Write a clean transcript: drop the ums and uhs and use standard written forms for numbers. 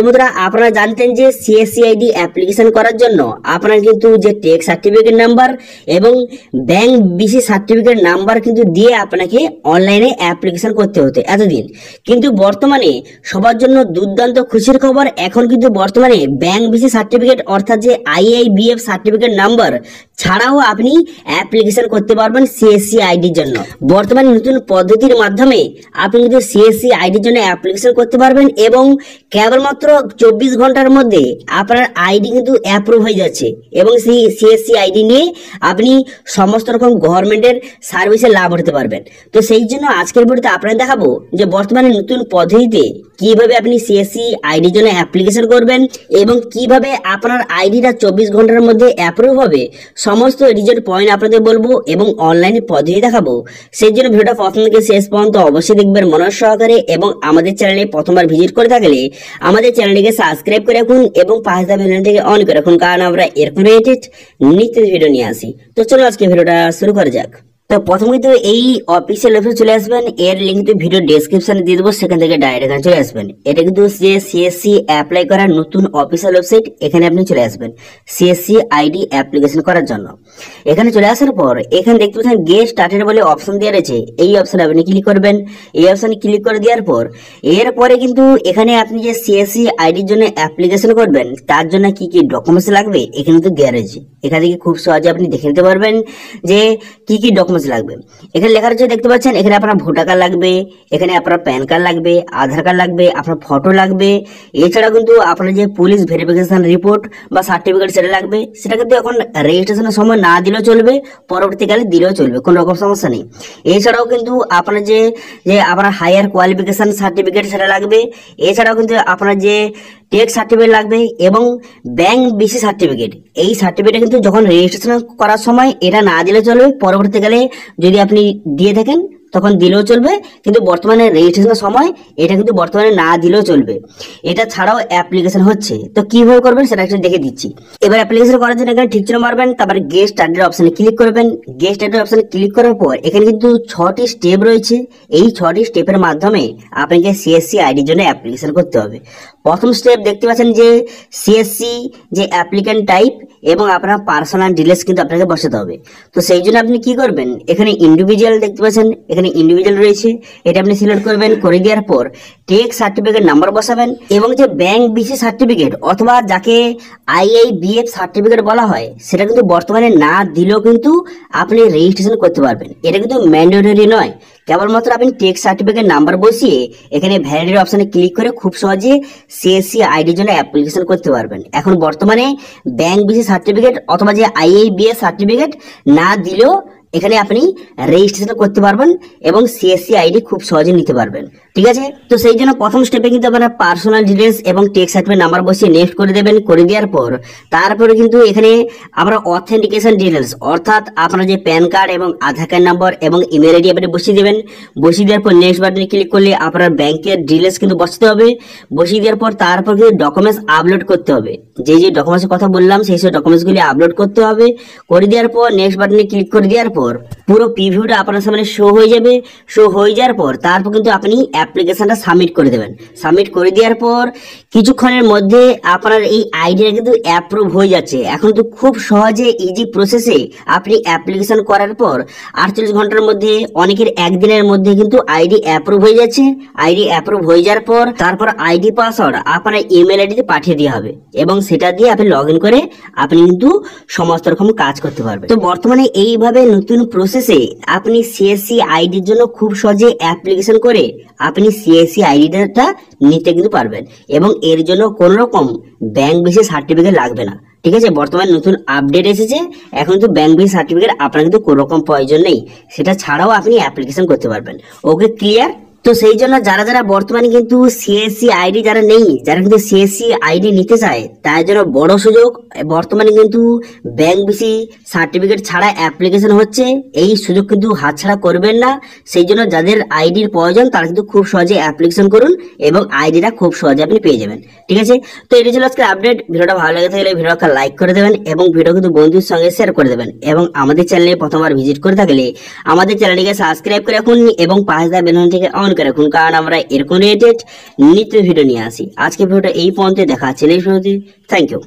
তো বন্ধুরা আপনারা জানতেন যে সিএসসি আইডি অ্যাপ্লিকেশন করার জন্য আপনারা কিন্তু যে টেক্স সার্টিফিকেট নাম্বার এবং ব্যাংক বিসি সার্টিফিকেট নাম্বার কিন্তু দিয়ে আপনাকে অনলাইনে অ্যাপ্লিকেশন করতে হতো এতদিন। কিন্তু বর্তমানে সবার জন্য দুর্দান্ত খুশির খবর, এখন কিন্তু বর্তমানে ব্যাংক বিসি সার্টিফিকেট অর্থাৎ যে আইআইবিএফ সার্টিফিকেট নাম্বার ছাড়াও আপনি অ্যাপ্লিকেশন করতে পারবেন সিএসসি আইডির জন্য। বর্তমানে নতুন পদ্ধতির মাধ্যমে আপনি কিন্তু সিএসসি আইডির জন্য অ্যাপ্লিকেশন করতে পারবেন এবং কেবলমাত্র 24 ঘন্টার মধ্যে আপনার আইডি কিন্তু অ্যাপ্রুভ হয়ে যাচ্ছে এবং সেই সিএসসি আইডি নিয়ে আপনি সমস্ত রকম গভর্নমেন্টের সার্ভিসে লাভ হতে পারবেন। তো সেই জন্য আজকের ভিডিওতে আপনারা দেখাবো যে বর্তমানে নতুন পদ্ধতিতে কিভাবে আপনি সিএসসি আইডির জন্য অ্যাপ্লিকেশন করবেন এবং কিভাবে আপনার আইডিটা 24 ঘন্টার মধ্যে অ্যাপ্রুভ হবে, সমস্ত রিজেক্ট পয়েন্ট আপনাদের বলবো এবং অনলাইনে পদ্ধতি দেখাবো। সেই জন্য ভিডিওটা প্রথম থেকে শেষ পর্যন্ত অবশ্যই দেখবেন মনোযোগ সহকারে এবং আমাদের চ্যানেলে প্রথমবার ভিজিট করে থাকলে আমাদের চ্যানেলটিকে সাবস্ক্রাইব করে রাখুন এবং পাশে থাকা বেল আইকনটিকে অন করে রাখুন, কারণ আমরা এরকম রিলেটেড নিত্য ভিডিও নিয়ে আসি। তো চলো আজকে ভিডিওটা শুরু করা যাক। তো প্রথমে তো এই অফিসিয়াল ওয়েবসাইট চলে আসবেন, এর লিঙ্ক তো ভিডিও ডেসক্রিপশনে দিয়ে দেবো, সেখান থেকে ডাইরেক্ট চলে আসবেন। এটা কিন্তু যে সিএসসি অ্যাপ্লাই করার নতুন অফিসিয়াল ওয়েবসাইট, এখানে আপনি চলে আসবেন সিএসসি আইডি অ্যাপ্লিকেশন করার জন্য। এখানে চলে আসার পর এখানে দেখতে পাচ্ছেন গেট স্টার্টেড বলে অপশন দেওয়া রয়েছে, এই অপশনে আপনি ক্লিক করবেন। এই অপশনে ক্লিক করে দেওয়ার পর এরপরে কিন্তু এখানে আপনি যে সিএসসি আইডির জন্য অ্যাপ্লিকেশন করবেন তার জন্য কি কি ডকুমেন্টস লাগবে এখানে তো দেওয়া রয়েছে। এখান থেকে খুব সহজে আপনি দেখে নিতে পারবেন যে কি কি ডকুমেন্টস লাগবে। এখানে লেখা রয়েছে দেখতে পাচ্ছেন, এখানে আপনার ভোটার কার্ড লাগবে, এখানে আপনার প্যান কার্ড লাগবে, আধার কার্ড লাগবে, আপনার ফটো লাগবে, এছাড়া কিন্তু আপনার যে পুলিশ ভেরিফিকেশন রিপোর্ট বা সার্টিফিকেট সেটা লাগবে। সেটা কিন্তু এখন রেজিস্ট্রেশনের সময় না দিলেও চলবে, পরবর্তীকালে দিলেও চলবে, কোনো রকম সমস্যা নেই। এছাড়াও কিন্তু আপনার যে আপনার হায়ার কোয়ালিফিকেশন সার্টিফিকেট সেটা লাগবে। এছাড়াও কিন্তু আপনার যে টেক্স সার্টিফিকেট লাগবে এবং ব্যাংক বিসি সার্টিফিকেট, এই সার্টিফিকেট কিন্তু যখন রেজিস্ট্রেশন করার সময় এটা না দিলে চলবে, পরবর্তীকালে যদি আপনি দিয়ে থাকেন তখন দিলেও চলবে, কিন্তু বর্তমানে রেজিস্ট্রেশনের সময় এটা কিন্তু বর্তমানে না দিলেও চলবে। এটা ছাড়াও অ্যাপ্লিকেশন হচ্ছে, তো কিভাবে করবেন সেটা একটু দেখে দিচ্ছি। এবার অ্যাপ্লিকেশন করার জন্য এখানে ঠিক চিহ্ন মারবেন, তারপরে গেট স্টার্টেড অপশনে ক্লিক করবেন। গেট স্টার্টেড অপশনে ক্লিক করার পর এখানে কিন্তু 6টি স্টেপ রয়েছে, এই 6টি স্টেপের মাধ্যমে আপনাকে সিএসসি আইডির জন্য অ্যাপ্লিকেশন করতে হবে। প্রথম স্টেপ দেখতে পাচ্ছেন যে সিএসসি যে অ্যাপ্লিক্যান্ট টাইপ এবং আপনার পার্সোনাল ডিটেইলস কিন্তু আপনাকে বসাতে হবে। তো সেই জন্য আপনি কি করবেন, এখানে ইন্ডিভিজুয়াল দেখতে পাচ্ছেন, এখানে ইন্ডিভিজুয়াল রয়েছে, এটা আপনি সিলেক্ট করবেন। করে দেওয়ার পর টেক্স সার্টিফিকেট নাম্বার বসাবেন এবং যে ব্যাংক বিসি সার্টিফিকেট অথবা যাকে আইআইবিএফ সার্টিফিকেট বলা হয় সেটা কিন্তু বর্তমানে না দিলেও কিন্তু আপনি রেজিস্ট্রেশন করতে পারবেন। এটা কিন্তু ম্যান্ডেটরি নয়, কেবলমাত্র আপনি টেক্স সার্টিফিকেট নাম্বার বসিয়ে এখানে ভ্যালিডিটি অপশনে ক্লিক করে খুব সহজে সিএসসি আইডির জন্য অ্যাপ্লিকেশন করতে পারবেন। এখন বর্তমানে ব্যাংক বিসি সার্টিফিকেট অথবা যে আইআইবিএফ সার্টিফিকেট না দিলেও এখানে আপনি রেজিস্ট্রেশন করতে পারবেন এবং সিএসসি আইডি খুব সহজে নিতে পারবেন, ঠিক আছে। তো সেই জন্য প্রথম স্টেপে কিন্তু আপনার পার্সোনাল ডিটেলস এবং টেক্স সার্টিফিকেট নাম্বার বসিয়ে নেক্সট করে দেবেন। করে দেওয়ার পর তারপরে কিন্তু এখানে আমরা অথেন্টিকেশন ডিটেলস অর্থাৎ আপনার যে প্যান কার্ড এবং আধার কার্ড নাম্বার এবং ইমেল আইডি আপনি বসিয়ে দেবেন। বসিয়ে দেওয়ার পর নেক্সট বাটনে ক্লিক করলে আপনার ব্যাংকের ডিটেলস কিন্তু বসাতে হবে। বসিয়ে দেওয়ার পর তারপর কিন্তু ডকুমেন্টস আপলোড করতে হবে, যে ডকুমেন্টসের কথা বললাম সেই সব ডকুমেন্টসগুলি আপলোড করতে হবে। করে দেওয়ার পর নেক্সট বাটনে ক্লিক করে দেওয়ার পর পুরো প্রিভিউটা আপনার সামনে শো হয়ে যাবে। শো হয়ে যাওয়ার পর তারপর কিন্তু আপনি অ্যাপ্লিকেশনটা সাবমিট করে দেবেন। সাবমিট করে দেওয়ার পর কিছুক্ষণের মধ্যে আপনার এই আইডিটা কিন্তু অ্যাপ্রুভ হয়ে যাচ্ছে। এখন তো খুব সহজে ইজি প্রসেসে আপনি অ্যাপ্লিকেশন করার পর 48 ঘন্টার মধ্যে, অনেকের একদিনের মধ্যে কিন্তু আইডি অ্যাপ্রুভ হয়ে যাচ্ছে। আইডি অ্যাপ্রুভ হয়ে যাওয়ার পর তারপর আইডি পাসওয়ার্ড আপনার ইমেল আইডিতে পাঠিয়ে দেওয়া হবে এবং সেটা দিয়ে আপনি লগ ইন করে আপনি কিন্তু সমস্ত রকম কাজ করতে পারবেন। তো বর্তমানে এইভাবে নতুন প্রসেসে আপনি সিএসসি আইডির জন্য খুব সহজে অ্যাপ্লিকেশন করে আপনি সিএসসি আইডিটা নিতে কিন্তু পারবেন এবং এর জন্য কোনো রকম ব্যাংক বিসি সার্টিফিকেট লাগবে না, ঠিক আছে। বর্তমানে নতুন আপডেট এসেছে, এখন তো ব্যাংক বিসি সার্টিফিকেট আপনার কিন্তু কোনো রকম প্রয়োজন নেই, সেটা ছাড়াও আপনি অ্যাপ্লিকেশন করতে পারবেন। ওকে, ক্লিয়ার? তো সেই জন্য যারা যারা বর্তমানে কিন্তু সিএসসি আইডি যারা নেই, যারা কিন্তু সিএসসি আইডি নিতে চায় তার জন্য বড় সুযোগ। বর্তমানে কিন্তু ব্যাংক বিসি সার্টিফিকেট ছাড়া অ্যাপ্লিকেশন হচ্ছে, এই সুযোগ কিন্তু হাতছাড়া করবেন না। সেই জন্য যাদের আইডির প্রয়োজন তারা কিন্তু খুব সহজে অ্যাপ্লিকেশন করুন এবং আইডিটা খুব সহজে আপনি পেয়ে যাবেন, ঠিক আছে। তো এটা ছিল আজকের আপডেট। ভিডিওটা ভালো লেগে থাকলে ভিডিওটা লাইক করে দেবেন এবং ভিডিও কিন্তু বন্ধুদের সঙ্গে শেয়ার করে দেবেন এবং আমাদের চ্যানেলে প্রথমবার ভিজিট করে থাকলে আমাদের চ্যানেলটিকে সাবস্ক্রাইব করে রাখুন এবং পাশে থাকা বেল আইকনটিকে অন অন করে রাখুন, কারণ আমরা এরকম রিলেটেড নিত্য ভিডিও নিয়ে আসি। আজকে ভিডিওটা এই পর্যন্ত, দেখা হচ্ছে নেক্সট ভিডিওতে। Thank you.